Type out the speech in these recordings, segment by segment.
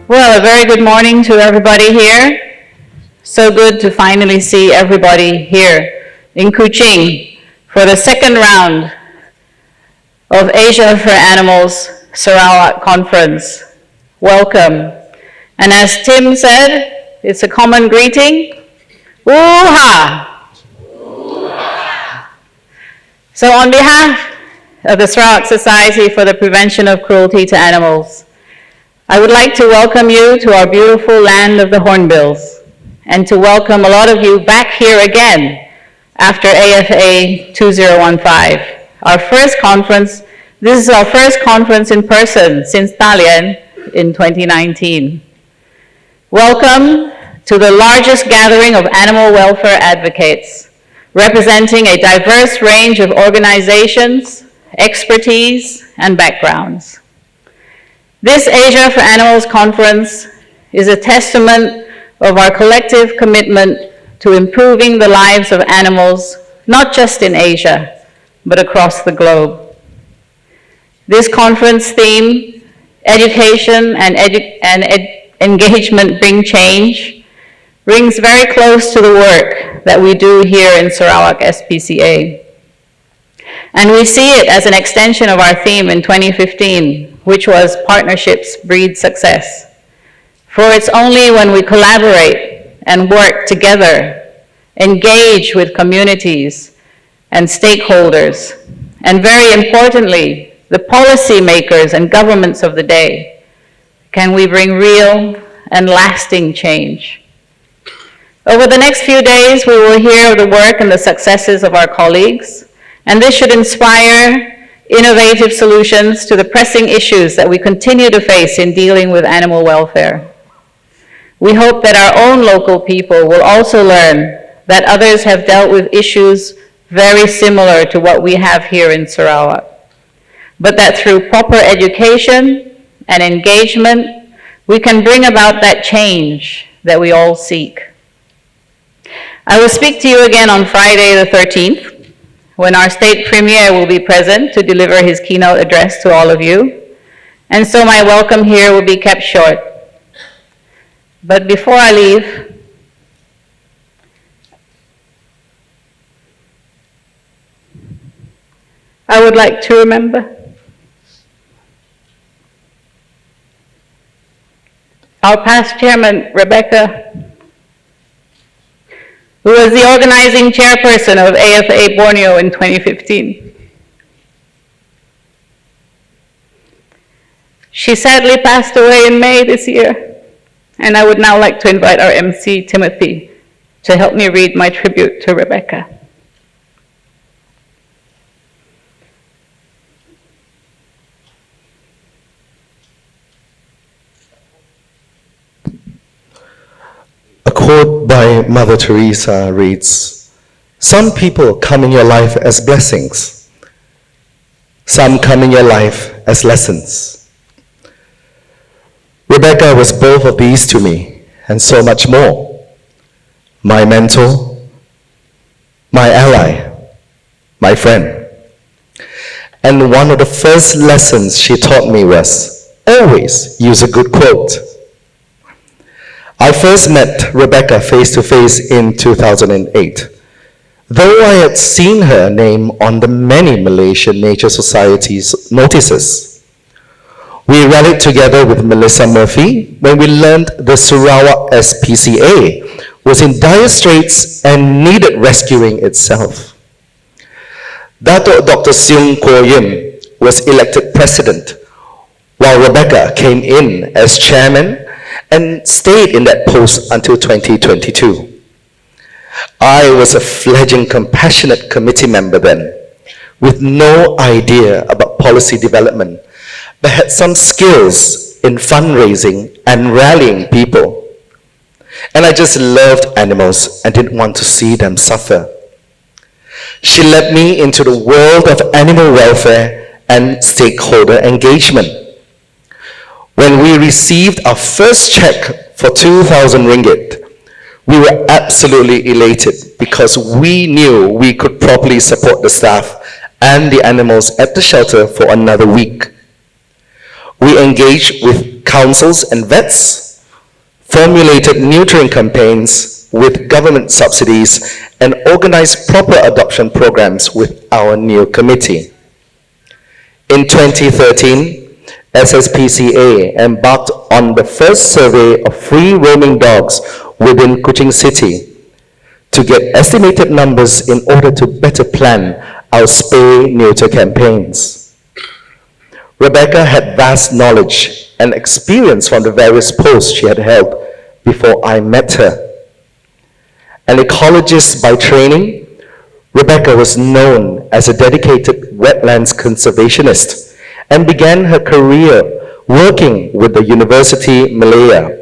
Well, a very good morning to everybody here. So good to finally see everybody here in Kuching for the second round of Asia for Animals Sarawak Conference. Welcome. And as Tim said, it's a common greeting. Woo-ha! So on behalf of the Sarawak Society for the Prevention of Cruelty to Animals, I would like to welcome you to our beautiful land of the Hornbills, and to welcome a lot of you back here again after AfA 2015. Our first conference, this is our first conference in person since Dalian in 2019. Welcome to the largest gathering of animal welfare advocates, representing a diverse range of organizations, expertise, and backgrounds. This Asia for Animals conference is a testament of our collective commitment to improving the lives of animals, not just in Asia, but across the globe. This conference theme, education and engagement bring change, rings very close to the work that we do here in Sarawak SPCA. And we see it as an extension of our theme in 2015, which was Partnerships Breed Success. For it's only when we collaborate and work together, engage with communities and stakeholders, and very importantly, the policymakers and governments of the day, can we bring real and lasting change. Over the next few days, we will hear of the work and the successes of our colleagues, and this should inspire innovative solutions to the pressing issues that we continue to face in dealing with animal welfare. We hope that our own local people will also learn that others have dealt with issues very similar to what we have here in Sarawak, but that through proper education and engagement, we can bring about that change that we all seek. I will speak to you again on Friday the 13th, when our state premier will be present to deliver his keynote address to all of you. And so my welcome here will be kept short. But before I leave, I would like to remember our past chairman, Rebecca, who was the organizing chairperson of AfA Borneo in 2015. She sadly passed away in May this year, and I would now like to invite our MC, Timothy, to help me read my tribute to Rebecca. A quote by Mother Teresa reads, "Some people come in your life as blessings. Some come in your life as lessons." Rebecca was both of these to me, and so much more. My mentor, my ally, my friend. And one of the first lessons she taught me was, always use a good quote. I first met Rebecca face-to-face in 2008, though I had seen her name on the many Malaysian Nature Society's notices. We rallied together with Melissa Murphy when we learned the Sarawak SPCA was in dire straits and needed rescuing itself. Dr. Seung Kwo Yim was elected president, while Rebecca came in as chairman and stayed in that post until 2022. I was a fledgling compassionate committee member then, with no idea about policy development, but had some skills in fundraising and rallying people. And I just loved animals and didn't want to see them suffer. She led me into the world of animal welfare and stakeholder engagement. When we received our first check for 2,000 ringgit, we were absolutely elated because we knew we could properly support the staff and the animals at the shelter for another week. We engaged with councils and vets, formulated neutering campaigns with government subsidies, and organized proper adoption programs with our new committee. In 2013, SSPCA embarked on the first survey of free roaming dogs within Kuching city to get estimated numbers in order to better plan our spay-neuter campaigns. Rebecca had vast knowledge and experience from the various posts she had held before I met her. An ecologist by training, Rebecca was known as a dedicated wetlands conservationist and began her career working with the University Malaya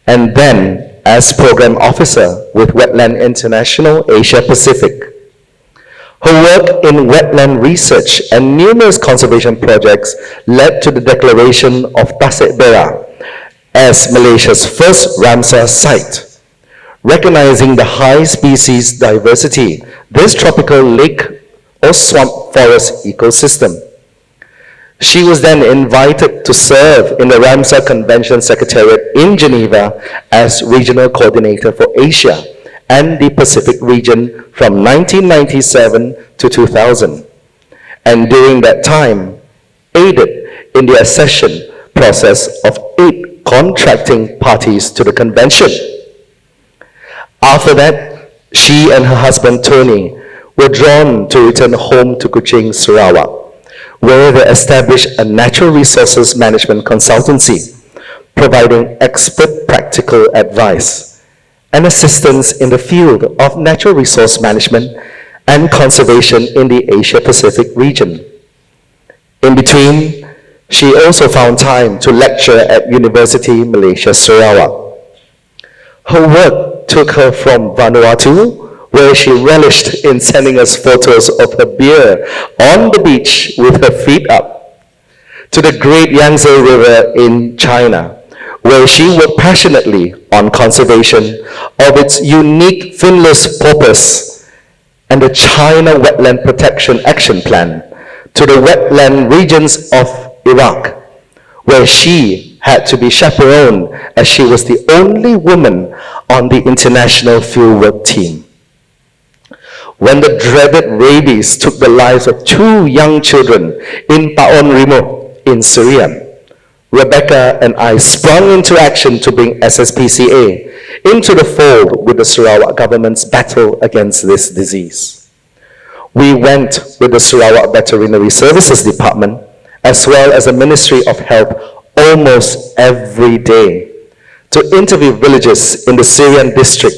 and then as program officer with Wetland International Asia Pacific. Her work in wetland research and numerous conservation projects led to the declaration of Tasik Bera as Malaysia's first Ramsar site. Recognizing the high species diversity, this tropical lake or swamp forest ecosystem. She was then invited to serve in the Ramsar Convention Secretariat in Geneva as Regional Coordinator for Asia and the Pacific region from 1997 to 2000. And during that time, aided in the accession process of 8 contracting parties to the convention. After that, she and her husband Tony were drawn to return home to Kuching, Sarawak, where they established a natural resources management consultancy, providing expert practical advice and assistance in the field of natural resource management and conservation in the Asia-Pacific region. In between, she also found time to lecture at University Malaysia, Sarawak. Her work took her from Vanuatu, where she relished in sending us photos of her beer on the beach with her feet up, to the great Yangtze River in China, where she worked passionately on conservation of its unique finless porpoise, and the China Wetland Protection Action Plan, to the wetland regions of Iraq, where she had to be chaperoned as she was the only woman on the international fieldwork team. When the dreaded rabies took the lives of 2 young children in Paon Rimo in Syria, Rebecca and I sprung into action to bring SSPCA into the fold with the Sarawak government's battle against this disease. We went with the Sarawak Veterinary Services Department as well as the Ministry of Health almost every day to interview villagers in the Syrian district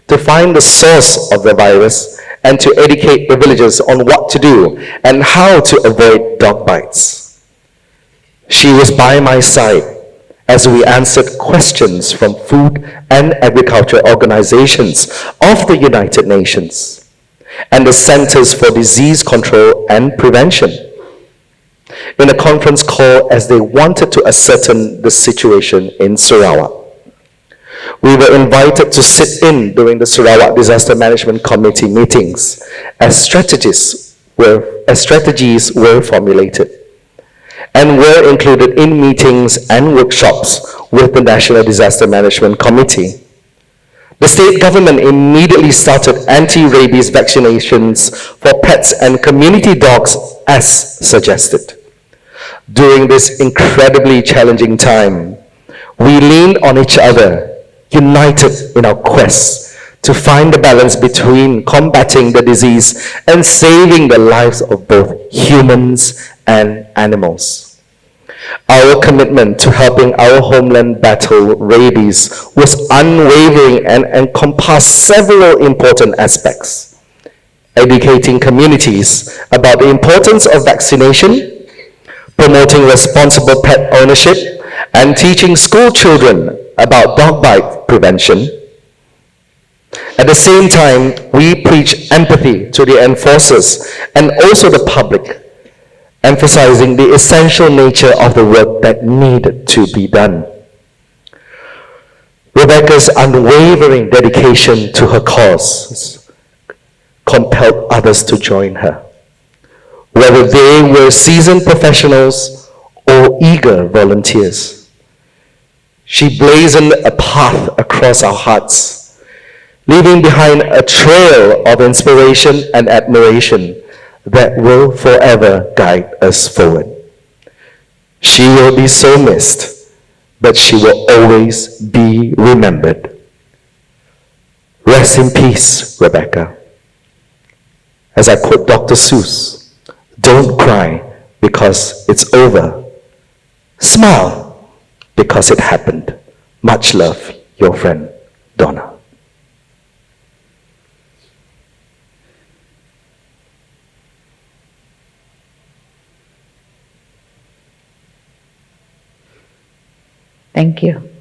to find the source of the virus and to educate the villagers on what to do and how to avoid dog bites. She was by my side as we answered questions from food and agriculture organizations of the United Nations and the Centers for Disease Control and Prevention in a conference call as they wanted to ascertain the situation in Sarawak. We were invited to sit in during the Sarawak Disaster Management Committee meetings as strategies were formulated and were included in meetings and workshops with the National Disaster Management Committee. The state government immediately started anti-rabies vaccinations for pets and community dogs as suggested. During this incredibly challenging time, we leaned on each other, united in our quest to find the balance between combating the disease and saving the lives of both humans and animals. Our commitment to helping our homeland battle rabies was unwavering and encompassed several important aspects. Educating communities about the importance of vaccination, promoting responsible pet ownership, and teaching school children about dog bite prevention. At the same time, we preach empathy to the enforcers and also the public, emphasizing the essential nature of the work that needed to be done. Rebecca's unwavering dedication to her cause compelled others to join her, whether they were seasoned professionals or eager volunteers. She blazoned a path across our hearts, leaving behind a trail of inspiration and admiration that will forever guide us forward. She will be so missed, but she will always be remembered. Rest in peace, Rebecca. As I quote Dr. Seuss, don't cry because it's over. Smile because it happened. Much love, your friend, Donna. Thank you.